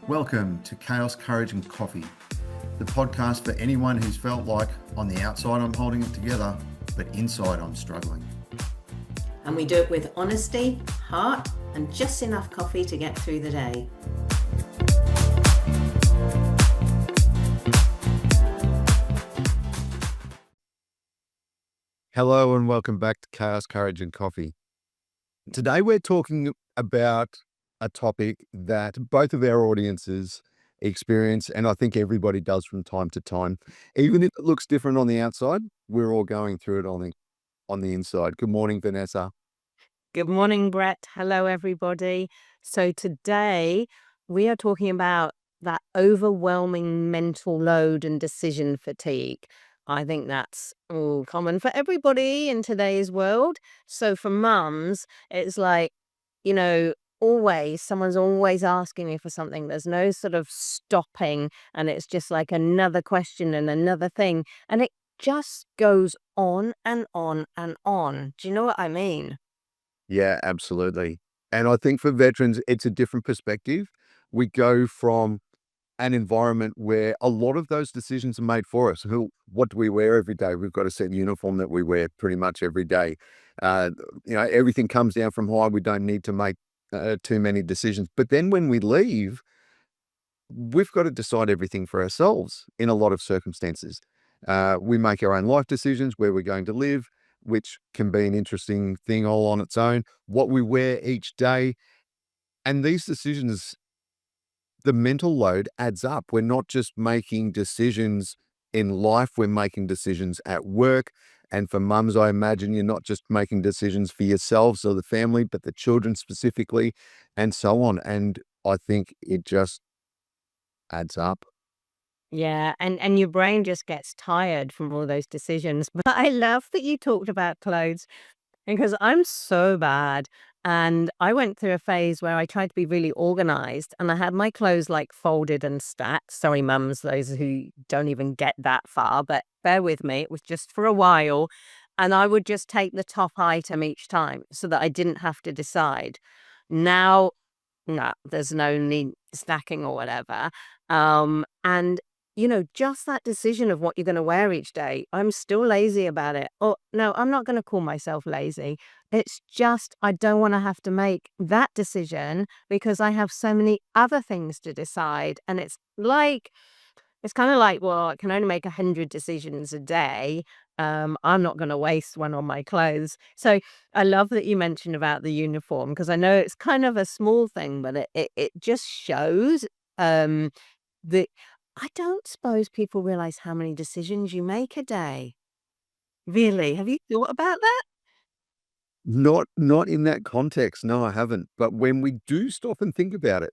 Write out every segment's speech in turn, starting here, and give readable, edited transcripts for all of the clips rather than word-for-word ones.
Welcome to Chaos, Courage and Coffee, the podcast for anyone who's felt like on the outside I'm holding it together, but inside I'm struggling. And we do it with honesty, heart, and just enough coffee to get through the day. Hello and welcome back to Chaos, Courage and Coffee. Today we're talking about a topic that both of our audiences experience, and I think everybody does from time to time. Even if it looks different on the outside, we're all going through it on the inside. Good morning, Vanessa. Good morning, Brett. Hello, everybody. So today we are talking about that overwhelming mental load and decision fatigue. I think that's common for everybody in today's world. So for mums, it's like, someone's always asking me for something. There's no sort of stopping, and it's just like another question and another thing. And it just goes on and on and on. Do you know what I mean? Yeah, absolutely. And I think for veterans, it's a different perspective. We go from an environment where a lot of those decisions are made for us. What do we wear every day? We've got a set uniform that we wear pretty much every day. Everything comes down from high. We don't need to make too many decisions. But then when we leave, we've got to decide everything for ourselves in a lot of circumstances. We make our own life decisions, where we're going to live, which can be an interesting thing all on its own, what we wear each day. And these decisions, the mental load adds up. We're not just making decisions in life, we're making decisions at work. And for mums, I imagine you're not just making decisions for yourselves or the family, but the children specifically, and so on. And I think it just adds up. Yeah, and your brain just gets tired from all those decisions. But I love that you talked about clothes because I'm so bad. And I went through a phase where I tried to be really organized and I had my clothes like folded and stacked. Sorry, mums, those who don't even get that far, but bear with me. It was just for a while. And I would just take the top item each time so that I didn't have to decide. Now, no, there's no need snacking or whatever. And just that decision of what you're going to wear each day, I'm still lazy about it. Oh, no, I'm not going to call myself lazy. It's just I don't want to have to make that decision because I have so many other things to decide. And it's kind of like, well, I can only make 100 decisions a day. I'm not going to waste one on my clothes. So I love that you mentioned about the uniform because I know it's kind of a small thing, but it just shows that I don't suppose people realize how many decisions you make a day. Really? Have you thought about that? Not in that context. No, I haven't. But when we do stop and think about it,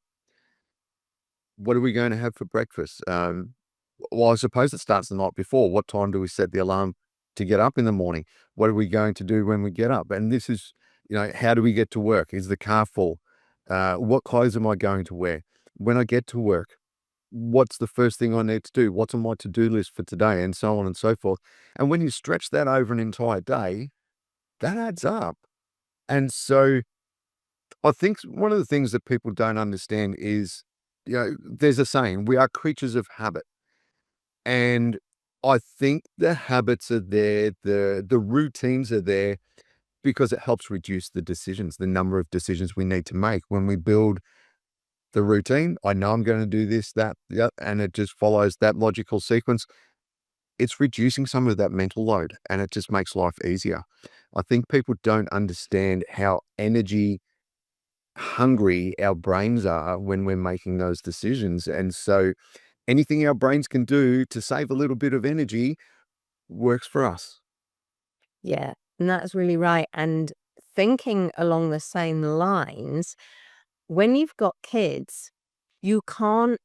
what are we going to have for breakfast? Well, I suppose it starts the night before. What time do we set the alarm to get up in the morning? What are we going to do when we get up? And this is, how do we get to work? Is the car full? What clothes am I going to wear? When I get to work, what's the first thing I need to do? What's on my to-do list for today? And so on and so forth. And when you stretch that over an entire day, that adds up. And so I think one of the things that people don't understand is, there's a saying, we are creatures of habit. And I think the habits are there, the routines are there because it helps reduce the number of decisions we need to make. When we build the routine, I know I'm going to do this, that, and it just follows that logical sequence. It's reducing some of that mental load and it just makes life easier. I think people don't understand how energy hungry our brains are when we're making those decisions. And so anything our brains can do to save a little bit of energy works for us. Yeah, and that's really right. And thinking along the same lines, when you've got kids, you can't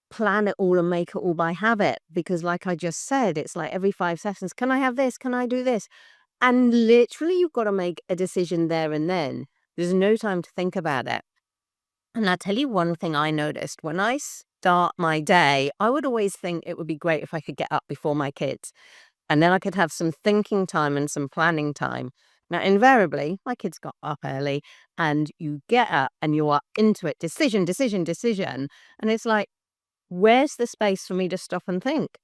plan it all and make it all by habit because like I just said, it's like every 5 seconds, can I have this? Can I do this? And literally you've got to make a decision there and then. There's no time to think about it. And I'll tell you one thing I noticed. When I start my day, I would always think it would be great if I could get up before my kids. And then I could have some thinking time and some planning time. Now, invariably, my kids got up early and you get up and you are into it. Decision, decision, decision. And it's like, where's the space for me to stop and think?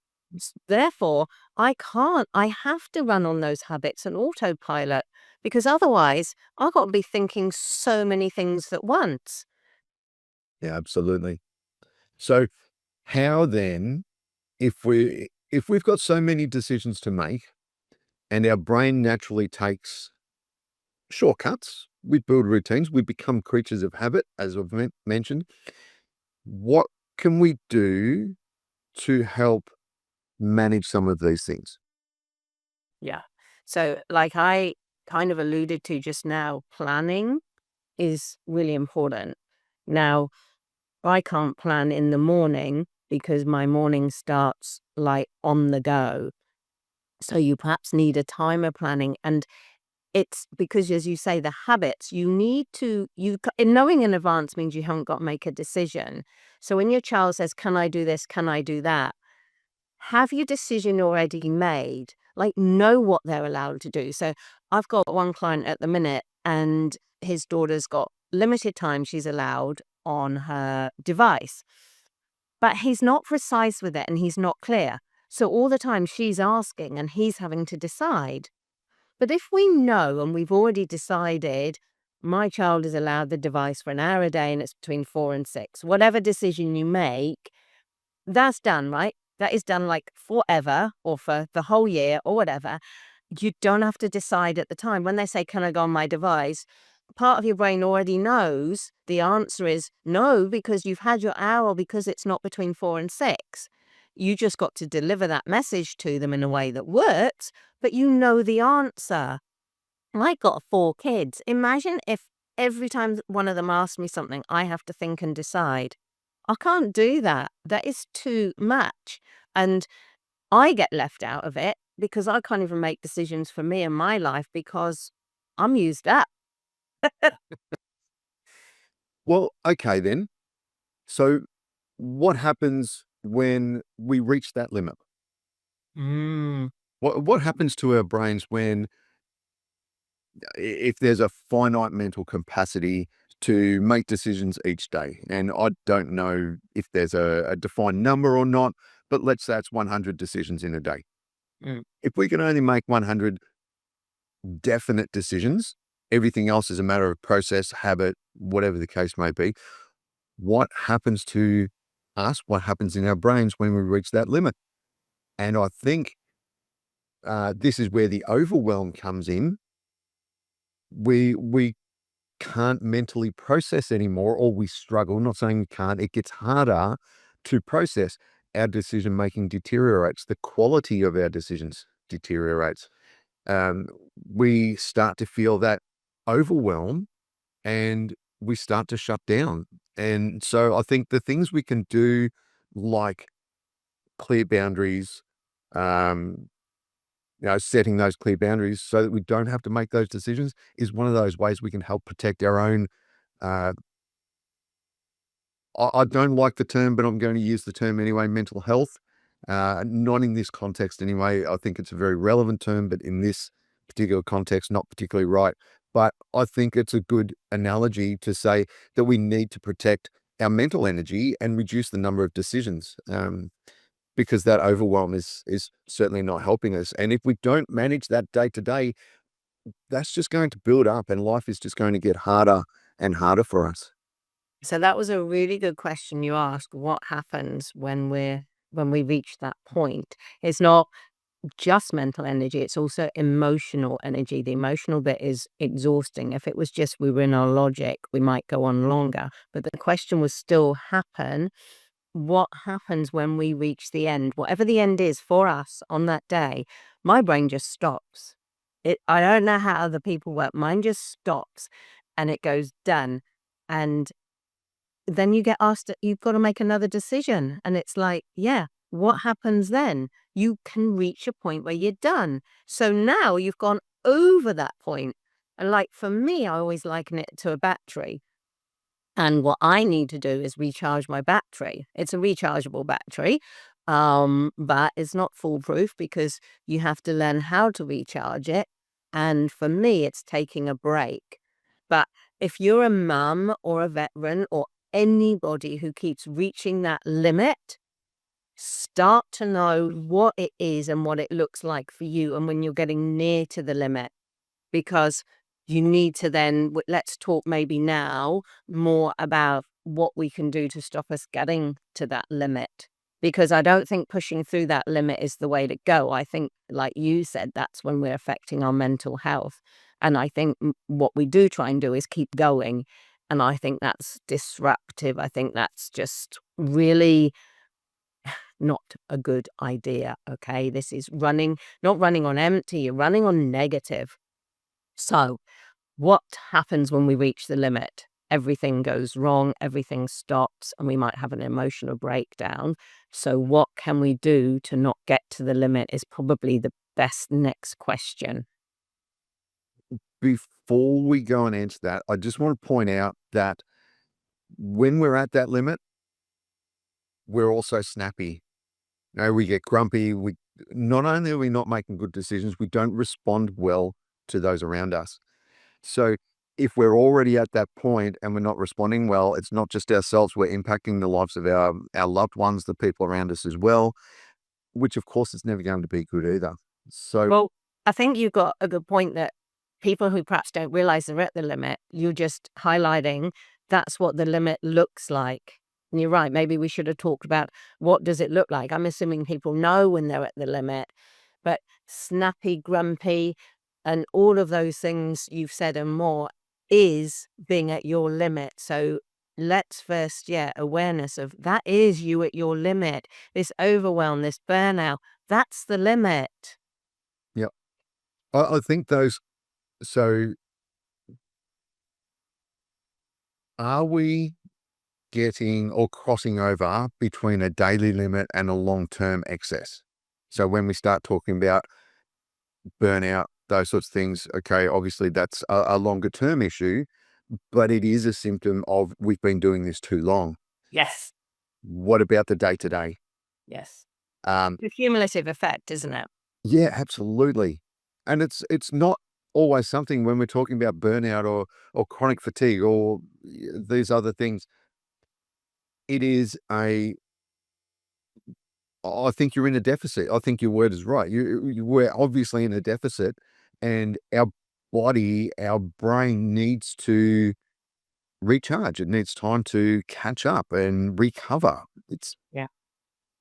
Therefore, I can't, I have to run on those habits and autopilot because otherwise I've got to be thinking so many things at once. Yeah, absolutely. So how then, if we've got so many decisions to make and our brain naturally takes shortcuts, we build routines, we become creatures of habit, as I've mentioned, what can we do to help manage some of these things? Yeah. So, like I kind of alluded to just now, planning is really important. Now, I can't plan in the morning because my morning starts like on the go. So, you perhaps need a timer planning. And it's because, as you say, the habits you need to, in knowing in advance means you haven't got to make a decision. So, when your child says, "Can I do this? Can I do that?" have your decision already made, like know what they're allowed to do. So I've got one client at the minute and his daughter's got limited time she's allowed on her device, but he's not precise with it and he's not clear. So all the time she's asking and he's having to decide. But if we know and we've already decided my child is allowed the device for an hour a day and it's between 4 and 6, whatever decision you make, that's done, right? That is done like forever or for the whole year or whatever. You don't have to decide at the time. When they say, "Can I go on my device?" part of your brain already knows the answer is no, because you've had your hour because it's not between 4 and 6. You just got to deliver that message to them in a way that works, but you know the answer. I got 4 kids. Imagine if every time one of them asks me something, I have to think and decide. I can't do that. That is too much. And I get left out of it because I can't even make decisions for me and my life because I'm used up. Well, okay then. So what happens when we reach that limit? Mm. What happens to our brains when if there's a finite mental capacity to make decisions each day? And I don't know if there's a defined number or not, but let's say it's 100 decisions in a day. Mm. If we can only make 100 definite decisions, everything else is a matter of process, habit, whatever the case may be. What happens to us? What happens in our brains when we reach that limit? And I think this is where the overwhelm comes in. We can't mentally process anymore, or we struggle. Not saying we can't. It gets harder to process. Our decision making deteriorates. The quality of our decisions deteriorates. Um, we start to feel that overwhelm, and we start to shut down. And so I think the things we can do, like clear boundaries, um, setting those clear boundaries so that we don't have to make those decisions, is one of those ways we can help protect our own. Uh, I don't like the term, but I'm going to use the term anyway, mental health. Not in this context anyway. I think it's a very relevant term, but in this particular context, not particularly right. But I think it's a good analogy to say that we need to protect our mental energy and reduce the number of decisions, because that overwhelm is certainly not helping us. And if we don't manage that day to day, that's just going to build up, and life is just going to get harder and harder for us. So that was a really good question you asked. What happens when we reach that point? It's not just mental energy, it's also emotional energy. The emotional bit is exhausting. If it was just we were in our logic, we might go on longer. But the question was still happen. What happens when we reach the end? Whatever the end is for us on that day, my brain just stops. I don't know how other people work. Mine just stops and it goes done. And then you get asked, you've got to make another decision. And it's like, yeah, what happens then? You can reach a point where you're done. So now you've gone over that point. And like for me, I always liken it to a battery. And what I need to do is recharge my battery. It's a rechargeable battery, but it's not foolproof because you have to learn how to recharge it. And for me, it's taking a break. But if you're a mum or a veteran or anybody who keeps reaching that limit, start to know what it is and what it looks like for you and when you're getting near to the limit, because you need to then, let's talk maybe now more about what we can do to stop us getting to that limit. Because I don't think pushing through that limit is the way to go. I think, like you said, that's when we're affecting our mental health. And I think what we do try and do is keep going. And I think that's disruptive. I think that's just really not a good idea. Okay. This is not running on empty, you're running on negative. So, what happens when we reach the limit? Everything goes wrong, everything stops, and we might have an emotional breakdown. So, what can we do to not get to the limit is probably the best next question. Before we go and answer that, I just want to point out that when we're at that limit, we're also snappy. We get grumpy. Not only are we not making good decisions, we don't respond well to those around us. So if we're already at that point and we're not responding well, it's not just ourselves, we're impacting the lives of our loved ones, the people around us as well, which of course is never going to be good either. So Well, I think you've got a good point that people who perhaps don't realize they're at the limit, you're just highlighting that's what the limit looks like. And you're right, maybe we should have talked about what does it look like. I'm assuming people know when they're at the limit, but snappy, grumpy, and all of those things you've said and more is being at your limit. So let's first, awareness of that is you at your limit. This overwhelm, this burnout, that's the limit. yeah, I think so are we getting or crossing over between a daily limit and a long-term excess? So when we start talking about burnout, those sorts of things, okay, obviously that's a longer term issue, but it is a symptom of we've been doing this too long. Yes. What about the day to day? Yes. Um, The cumulative effect, isn't it? yeah, absolutely. And it's not always something when we're talking about burnout or chronic fatigue or these other things. It is I think you're in a deficit. I think your word is right. We're obviously in a deficit, and our body, our brain needs to recharge. It needs time to catch up and recover. Yeah.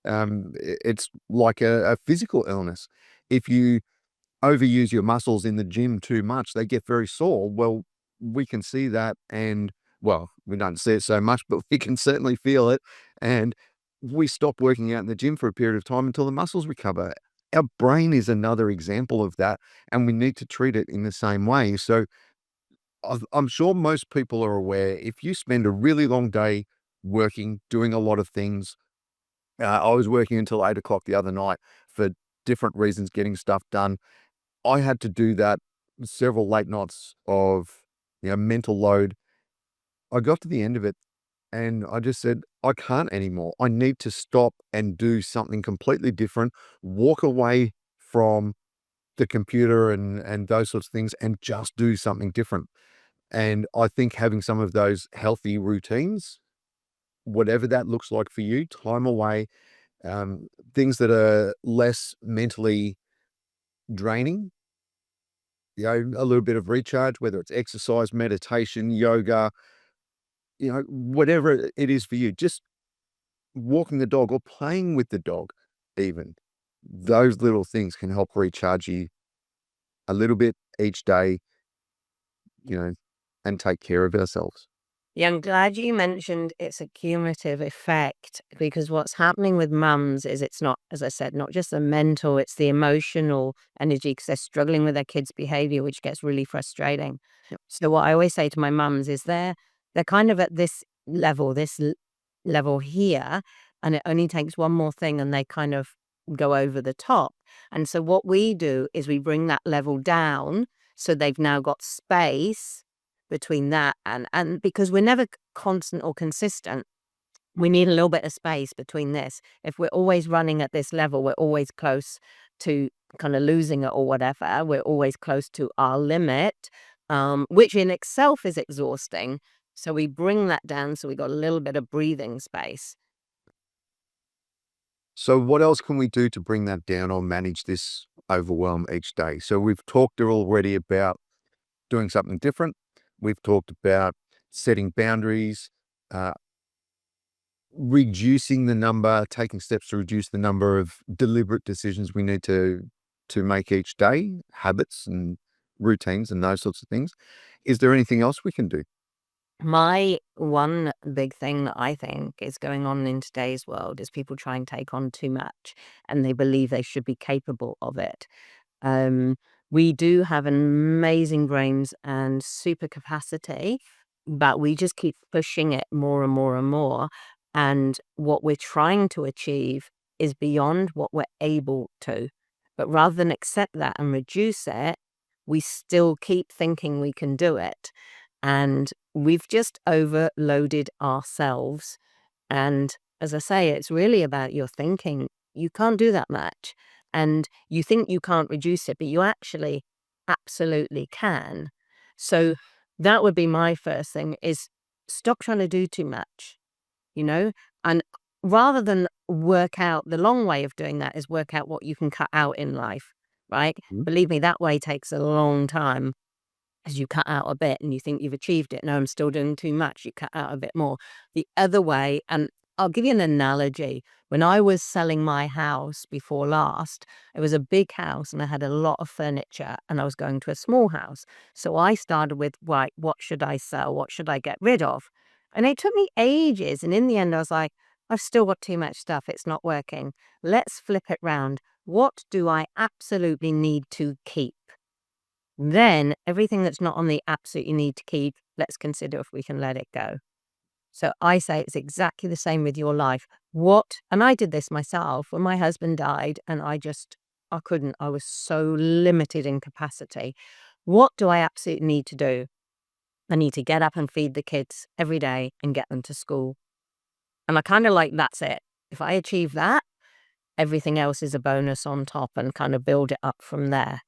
It's like a physical illness. If you overuse your muscles in the gym too much, they get very sore. Well, we can see that, and well, we don't see it so much, but we can certainly feel it. And we stop working out in the gym for a period of time until the muscles recover. Our brain is another example of that, and we need to treat it in the same way. So I'm sure most people are aware if you spend a really long day working, doing a lot of things. I was working until 8 o'clock the other night for different reasons, getting stuff done. I had to do that several late nights of mental load. I got to the end of it and I just said, I can't anymore. I need to stop and do something completely different, walk away from the computer and those sorts of things and just do something different. And I think having some of those healthy routines, whatever that looks like for you, time away, things that are less mentally draining, a little bit of recharge, whether it's exercise, meditation, yoga, whatever it is for you, just walking the dog or playing with the dog, even those little things can help recharge you a little bit each day, and take care of ourselves. Yeah, I'm glad you mentioned it's a cumulative effect because what's happening with mums is it's not, as I said, not just the mental, it's the emotional energy because they're struggling with their kids' behavior, which gets really frustrating. Yep. So what I always say to my mums is they're kind of at this level, level here, and it only takes one more thing and they kind of go over the top. And so what we do is we bring that level down so they've now got space between that and because we're never constant or consistent, we need a little bit of space between this. If we're always running at this level, we're always close to kind of losing it or whatever. We're always close to our limit, which in itself is exhausting. So we bring that down so we got a little bit of breathing space. So what else can we do to bring that down or manage this overwhelm each day? So we've talked already about doing something different. We've talked about setting boundaries, reducing the number, taking steps to reduce the number of deliberate decisions we need to make each day, habits and routines and those sorts of things. Is there anything else we can do? My one big thing that I think is going on in today's world is people try and take on too much and they believe they should be capable of it. Um, we do have amazing brains and super capacity, but we just keep pushing it more and more and more. And what we're trying to achieve is beyond what we're able to. But rather than accept that and reduce it, we still keep thinking we can do it. And we've just overloaded ourselves. And as I say, it's really about your thinking. You can't do that much. And you think you can't reduce it, but you actually absolutely can. So that would be my first thing is stop trying to do too much, you know? And rather than work out, the long way of doing that is work out what you can cut out in life, right? Mhm. Believe me, that way takes a long time as you cut out a bit and you think you've achieved it. No, I'm still doing too much. You cut out a bit more. The other way, and I'll give you an analogy. When I was selling my house before last, it was a big house and I had a lot of furniture and I was going to a small house. So I started with, right, what should I sell? What should I get rid of? And it took me ages. And in the end, I was like, I've still got too much stuff. It's not working. Let's flip it round. What do I absolutely need to keep? Then everything that's not on the absolute you need to keep, let's consider if we can let it go. So I say it's exactly the same with your life. And I did this myself when my husband died and I couldn't, I was so limited in capacity. What do I absolutely need to do? I need to get up and feed the kids every day and get them to school. And I kind of like, that's it. If I achieve that, everything else is a bonus on top and kind of build it up from there.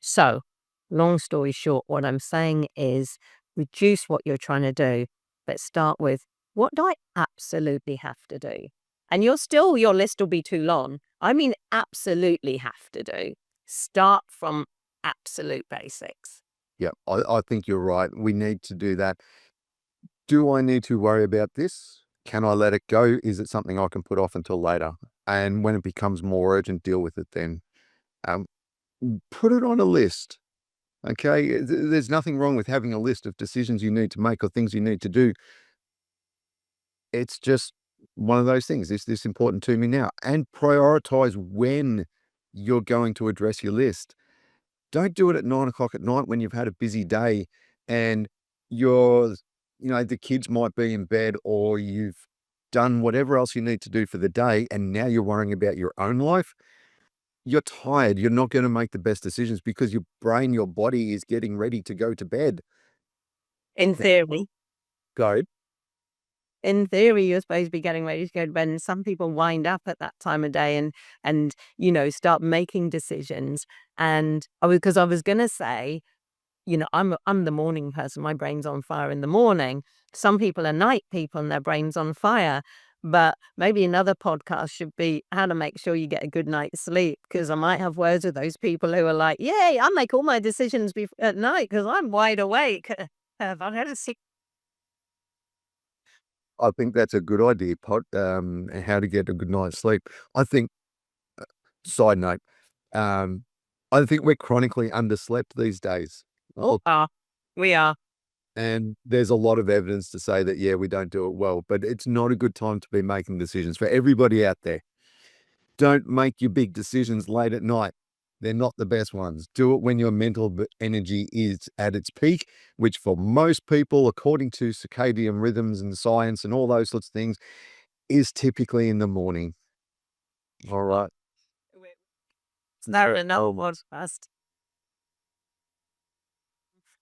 So, long story short, what I'm saying is reduce what you're trying to do, but start with what do I absolutely have to do? And your list will be too long. I mean, absolutely have to do. Start from absolute basics. Yeah, I think you're right. We need to do that. Do I need to worry about this? Can I let it go? Is it something I can put off until later? And when it becomes more urgent, deal with it then. Um, Put it on a list. Okay. There's nothing wrong with having a list of decisions you need to make or things you need to do. It's just one of those things. Is this important to me now? And prioritize when you're going to address your list. Don't do it at 9 o'clock at night when you've had a busy day and the kids might be in bed or you've done whatever else you need to do for the day. And now you're worrying about your own life. You're tired. You're not going to make the best decisions because your brain, your body is getting ready to go to bed. In theory. Go. In theory, you're supposed to be getting ready to go to bed, and some people wind up at that time of day and start making decisions. And because I was gonna say, I'm the morning person. My brain's on fire in the morning. Some people are night people, and their brain's on fire. But maybe another podcast should be how to make sure you get a good night's sleep. Because I might have words with those people who are like, "Yay, I make all my decisions at night because I'm wide awake." Have I had a I think that's a good idea, and how to get a good night's sleep. I think, side note, um, I think we're chronically underslept these days. Oh, We are. and there's a lot of evidence to say that, yeah, we don't do it well, but it's not a good time to be making decisions for everybody out there. Don't make your big decisions late at night. They're not the best ones. Do it when your mental energy is at its peak, which for most people, according to circadian rhythms and science and all those sorts of things, is typically in the morning. All right. It's not a no was fast.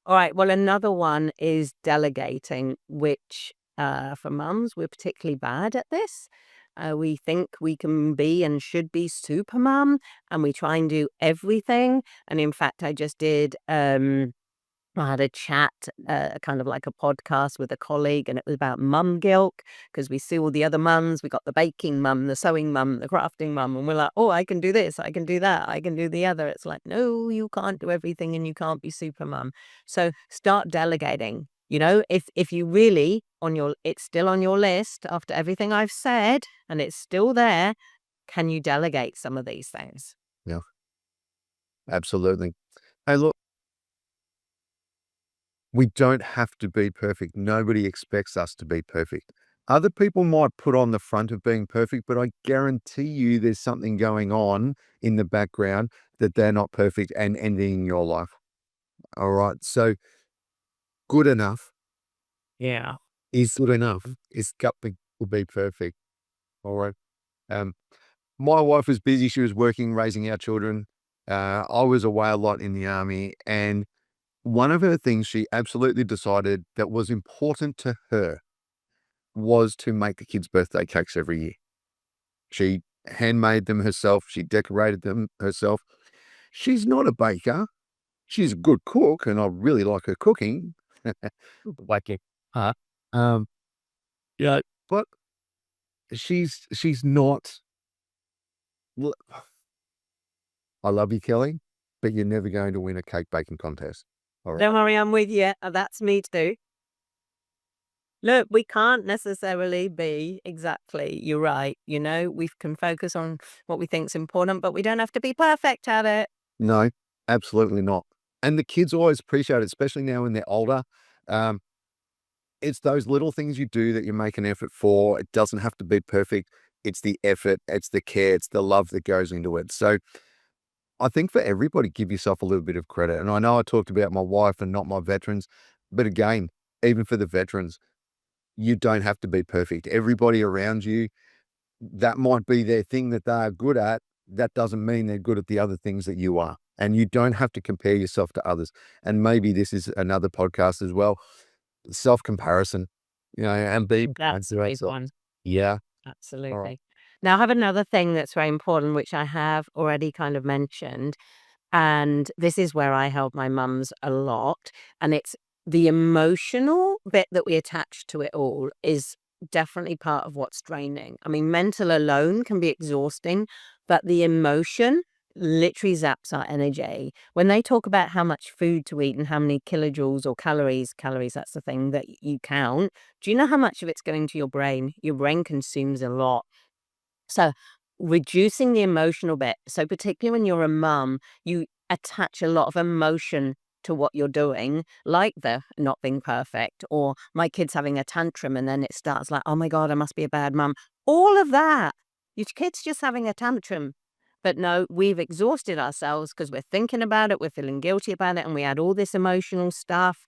All right. Well, another one is delegating, which for mums, we're particularly bad at this. We think we can be and should be super mum, and we try and do everything. And in fact, I just did I had a chat, kind of like a podcast with a colleague, and it was about mum guilt because we see all the other mums. We got the baking mum, the sewing mum, the crafting mum, and we're like, oh, I can do this, I can do that, I can do the other. It's like, no, you can't do everything and you can't be super mum. So start delegating. If you really it's still on your list after everything I've said, and it's still there, can you delegate some of these things? Yeah, absolutely. Hey, look, we don't have to be perfect. Nobody expects us to be perfect. Other people might put on the front of being perfect, but I guarantee you there's something going on in the background that they're not perfect and ending your life. All right. So good enough Yeah. is good enough. It's got to be perfect. All right. Um, my wife was busy. She was working, raising our children. I was away a lot in the army, and one of her things she absolutely decided that was important to her was to make the kids' birthday cakes every year. She handmade them herself. She decorated them herself. She's not a baker. She's a good cook, and I really like her cooking. Like it. Um, yeah, but she's not. Look, I love you, Kelly, but you're never going to win a cake baking contest. All right. Don't worry, I'm with you. That's me too. Look, we can't necessarily be exactly, you're right. We can focus on what we think's important, but we don't have to be perfect at it. No, absolutely not. And the kids always appreciate it, especially now when they're older. Um, it's those little things you do that you make an effort for. It doesn't have to be perfect. It's the effort, it's the care, it's the love that goes into it. So I think for everybody, give yourself a little bit of credit. And I know I talked about my wife and not my veterans, but again, even for the veterans, you don't have to be perfect. Everybody around you, that might be their thing that they are good at. That doesn't mean they're good at the other things that you are. And you don't have to compare yourself to others. And maybe this is another podcast as well. Self-comparison, and be That's a big one. Yeah. All right. Absolutely. Now, I have another thing that's very important, which I have already kind of mentioned. And this is where I help my mums a lot. And it's the emotional bit that we attach to it all is definitely part of what's draining. I mean, mental alone can be exhausting, but the emotion literally zaps our energy. When they talk about how much food to eat and how many kilojoules or calories, that's the thing that you count. Do you know how much of it's going to your brain? Your brain consumes a lot. So reducing the emotional bit. So particularly when you're a mum, you attach a lot of emotion to what you're doing, like the not being perfect, or my kid's having a tantrum, and then it starts like, oh my God, I must be a bad mum. All of that. Your kid's just having a tantrum. But no, we've exhausted ourselves because we're thinking about it, we're feeling guilty about it, and we add all this emotional stuff.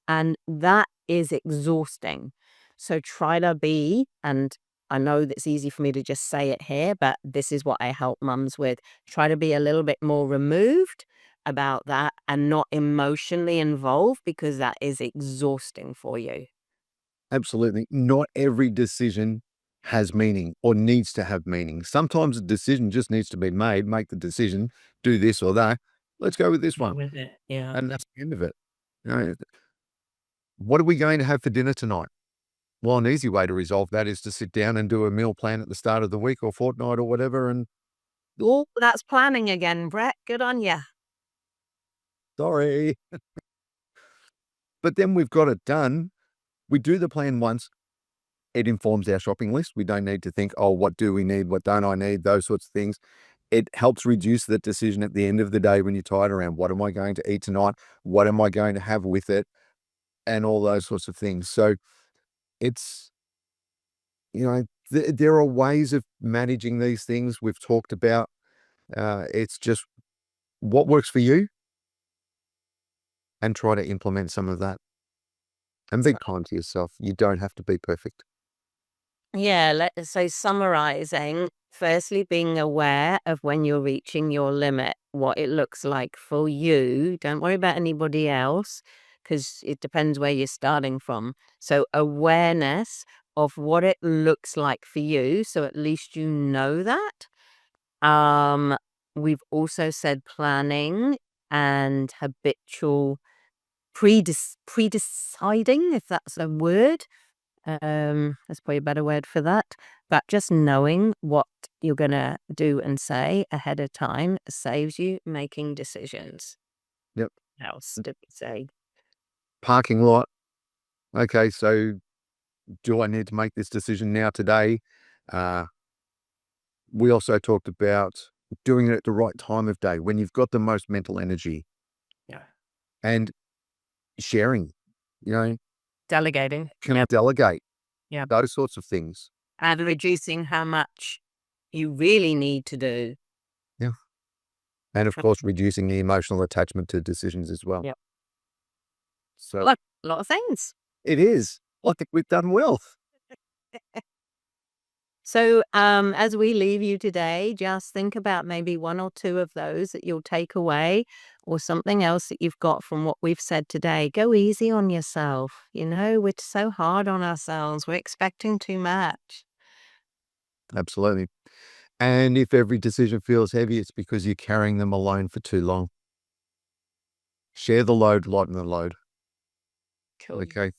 And that is exhausting. So try to be, and I know that's easy for me to just say it here, but this is what I help mums with. Try to be a little bit more removed about that and not emotionally involved, because that is exhausting for you. Absolutely. Not every decision has meaning or needs to have meaning. Sometimes a decision just needs to be made, make the decision, do this or that. Let's go with this one. With it. Yeah. And that's the end of it. What are we going to have for dinner tonight? Well, an easy way to resolve that is to sit down and do a meal plan at the start of the week or fortnight or whatever. And Oh, that's planning again, Brett. Good on you. sorry. But then we've got it done. We do the plan once. It informs our shopping list. We don't need to think, oh, what do we need? What don't I need? Those sorts of things. It helps reduce the decision at the end of the day when you're tired around what am I going to eat tonight? What am I going to have with it? And all those sorts of things. So it's, there are ways of managing these things we've talked about. It's just what works for you and try to implement some of that. And be kind to yourself. You don't have to be perfect. Yeah, so summarizing, firstly, being aware of when you're reaching your limit, what it looks like for you. Don't worry about anybody else because it depends where you're starting from. So awareness of what it looks like for you. So at least you know that. We've also said planning and habitual predeciding, if that's a word. That's probably a better word for that. But just knowing what you're going to do and say ahead of time saves you making decisions. Yep. What else did we say? Parking lot. Okay, so do I need to make this decision now today? We also talked about doing it at the right time of day when you've got the most mental energy. Yeah. And sharing, Delegating. can I delegate? Yeah. Those sorts of things. And reducing how much you really need to do. Yeah. And of course, reducing the emotional attachment to decisions as well. Yep. So Look, a lot of things. it is. I think we've done well. So as we leave you today, just think about maybe one or two of those that you'll take away, or something else that you've got from what we've said today. Go easy on yourself. We're so hard on ourselves. We're expecting too much. Absolutely. And if every decision feels heavy, it's because you're carrying them alone for too long. Share the load, lighten the load. Cool. Okay.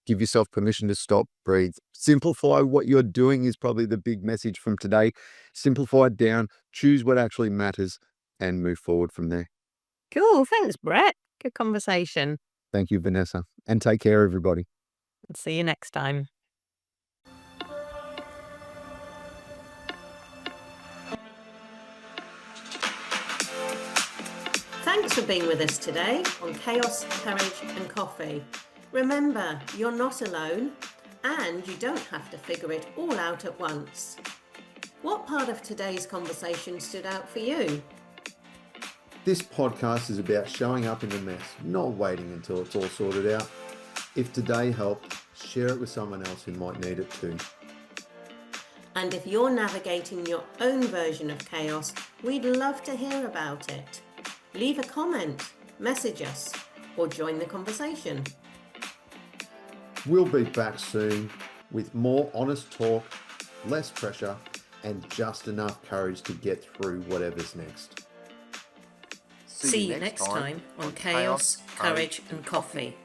Give yourself permission to stop, breathe. Simplify what you're doing is probably the big message from today. Simplify it down, choose what actually matters, and move forward from there. Cool. Thanks, Brett. Good conversation. Thank you, Vanessa. And take care, everybody. See you next time. Thanks for being with us today on Chaos, Courage and Coffee. Remember, you're not alone and you don't have to figure it all out at once. What part of today's conversation stood out for you? This podcast is about showing up in the mess, not waiting until it's all sorted out. If today helped, share it with someone else who might need it too. And if you're navigating your own version of chaos, we'd love to hear about it. Leave a comment, message us, or join the conversation. We'll be back soon with more honest talk, less pressure, and just enough courage to get through whatever's next. See you next time on Chaos, Courage and Coffee.